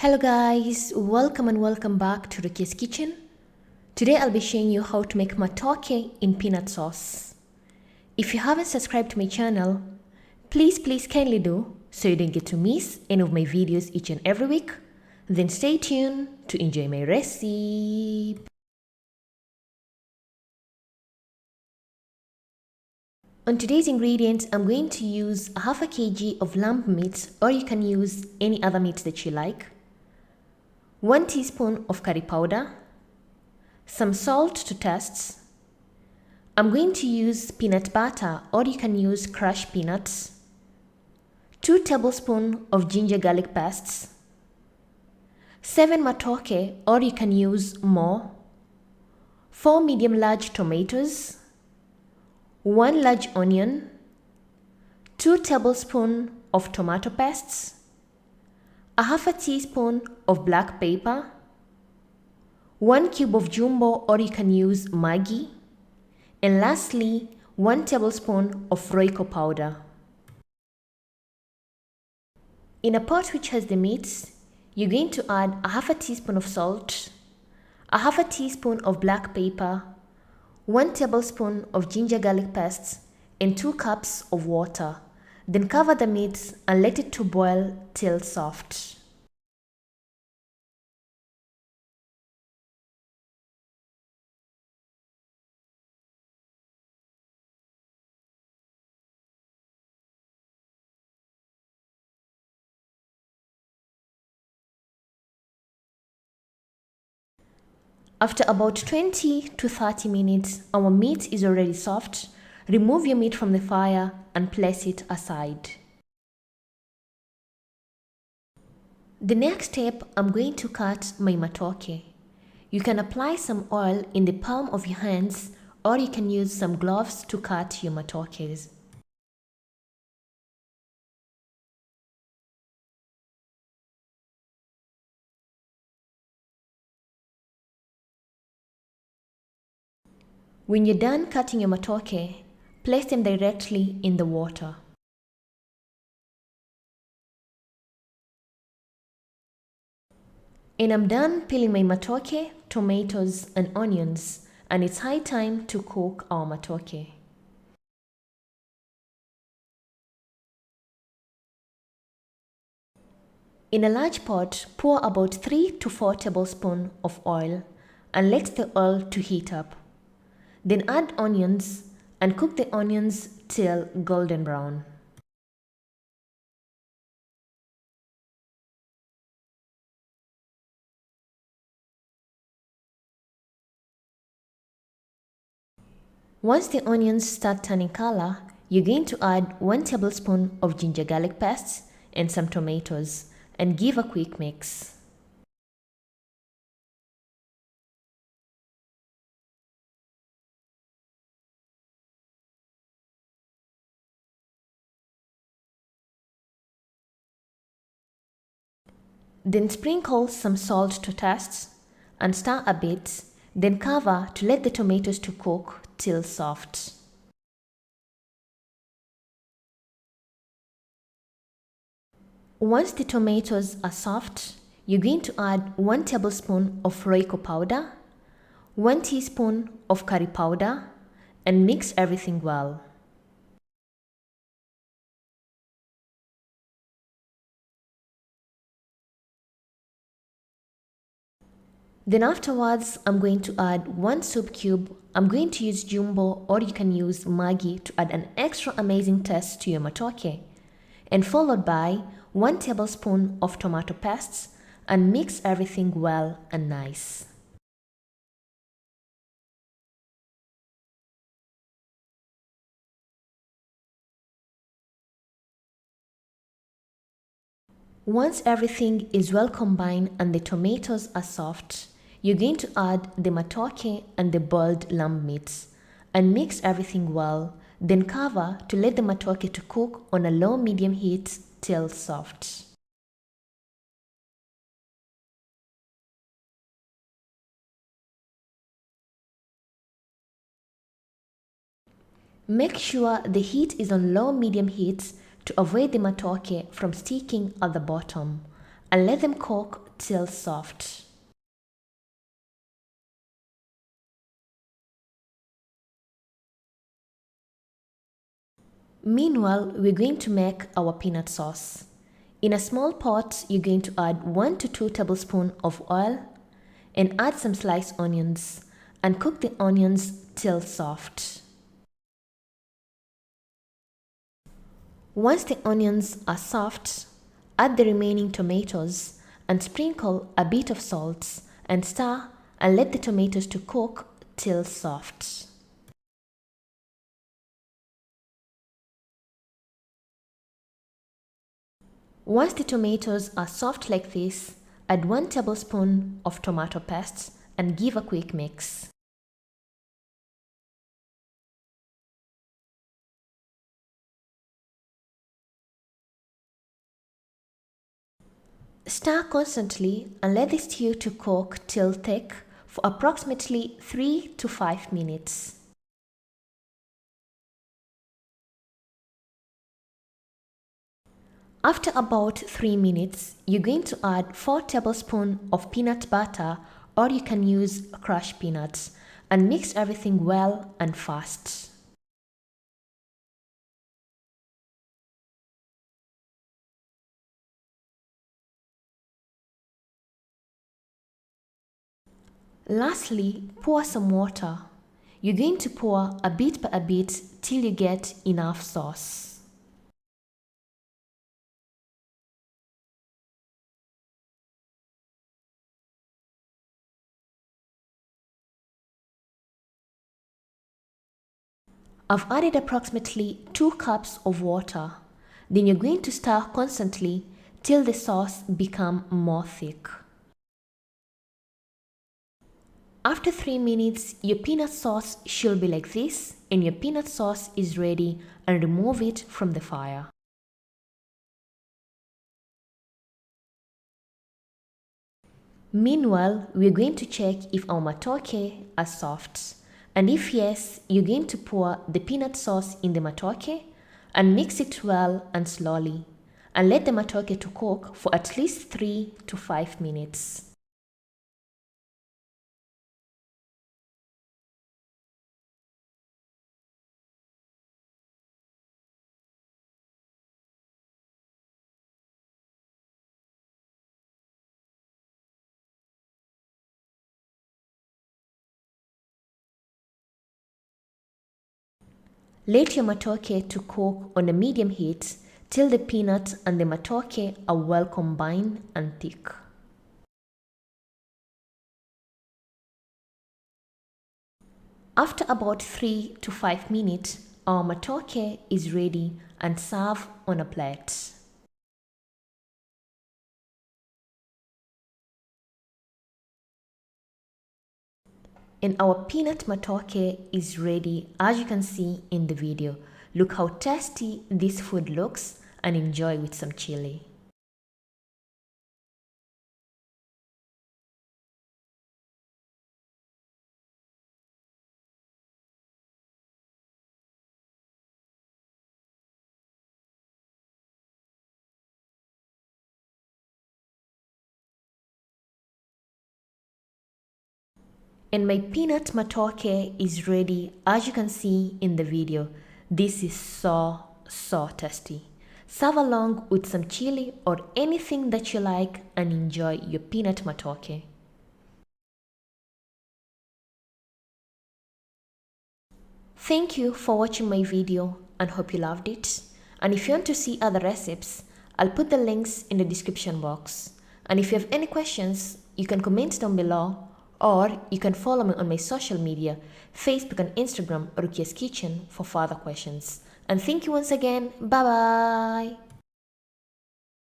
Hello guys, welcome and welcome back to Rukias kitchen. Today I'll be showing you how to make matoke in peanut sauce. If you haven't subscribed to my channel, please kindly do so you don't get to miss any of my videos each and every week. Then stay tuned to enjoy my recipe. On today's ingredients, I'm going to use half a kg of lamb meat, or you can use any other meat that you like. 1 teaspoon of curry powder, some salt to taste. I'm going to use peanut butter, or you can use crushed peanuts. 2 tablespoons of ginger garlic paste. 7 matoke, or you can use more. 4 medium large tomatoes. 1 large onion. 2 tablespoons of tomato paste. A half a teaspoon of black pepper, 1 cube of jumbo, or you can use Maggi, and lastly 1 tablespoon of Royco powder. In a pot which has the meats, you're going to add a half a teaspoon of salt, a half a teaspoon of black pepper, 1 tablespoon of ginger garlic paste, and 2 cups of water. Then cover the meats and let it to boil till soft. After about 20 to 30 minutes, our meat is already soft. Remove your meat from the fire and place it aside. The next step, I'm going to cut my matoke. You can apply some oil in the palm of your hands, or you can use some gloves to cut your matokes. When you're done cutting your matoke, place them directly in the water. And I'm done peeling my matoke, tomatoes and onions, and it's high time to cook our matoke. In a large pot, pour about 3 to 4 tablespoons of oil and let the oil to heat up. Then add onions and cook the onions till golden brown. Once the onions start turning color, you're going to add 1 tablespoon of ginger garlic paste and some tomatoes and give a quick mix. Then sprinkle some salt to taste and stir a bit, then cover to let the tomatoes to cook till soft. Once the tomatoes are soft, you're going to add 1 tablespoon of Royco powder, 1 teaspoon of curry powder, and mix everything well. Then afterwards, I'm going to add 1 soup cube. I'm going to use jumbo, or you can use Maggi to add an extra amazing taste to your matoke. And followed by 1 tablespoon of tomato paste, and mix everything well and nice. Once everything is well combined and the tomatoes are soft, you're going to add the matoke and the boiled lamb meats and mix everything well, then cover to let the matoke to cook on a low-medium heat till soft. Make sure the heat is on low-medium heat to avoid the matoke from sticking at the bottom, and let them cook till soft. Meanwhile, we're going to make our peanut sauce. In a small pot, you're going to add 1 to 2 tablespoons of oil and add some sliced onions and cook the onions till soft. Once the onions are soft, add the remaining tomatoes and sprinkle a bit of salt and stir and let the tomatoes to cook till soft. Once the tomatoes are soft like this, add 1 tablespoon of tomato paste and give a quick mix. Stir constantly and let the stew to cook till thick for approximately 3 to 5 minutes. After about 3 minutes, you're going to add 4 tablespoons of peanut butter, or you can use crushed peanuts, and mix everything well and fast. Lastly, pour some water. You're going to pour a bit by a bit till you get enough sauce. I've added approximately 2 cups of water. Then you're going to stir constantly till the sauce becomes more thick. After 3 minutes, your peanut sauce should be like this, and your peanut sauce is ready, and remove it from the fire. Meanwhile, we're going to check if our matoke are soft. And if yes, you're going to pour the peanut sauce in the matoke and mix it well and slowly. And let the matoke to cook for at least 3 to 5 minutes. Let your matoke to cook on a medium heat till the peanut and the matoke are well combined and thick. After about 3 to 5 minutes, our matoke is ready and serve on a plate. And our peanut matoke is ready, as you can see in the video. Look how tasty this food looks, and enjoy with some chili. And my peanut matoke is ready, as you can see in the video. This is so tasty. Serve along with some chili or anything that you like and enjoy your peanut matoke. Thank you for watching my video and hope you loved it. And if you want to see other recipes, I'll put the links in the description box. And if you have any questions, you can comment down below, or you can follow me on my social media, Facebook and Instagram, Rukias Kitchen, for further questions. And thank you once again. Bye bye.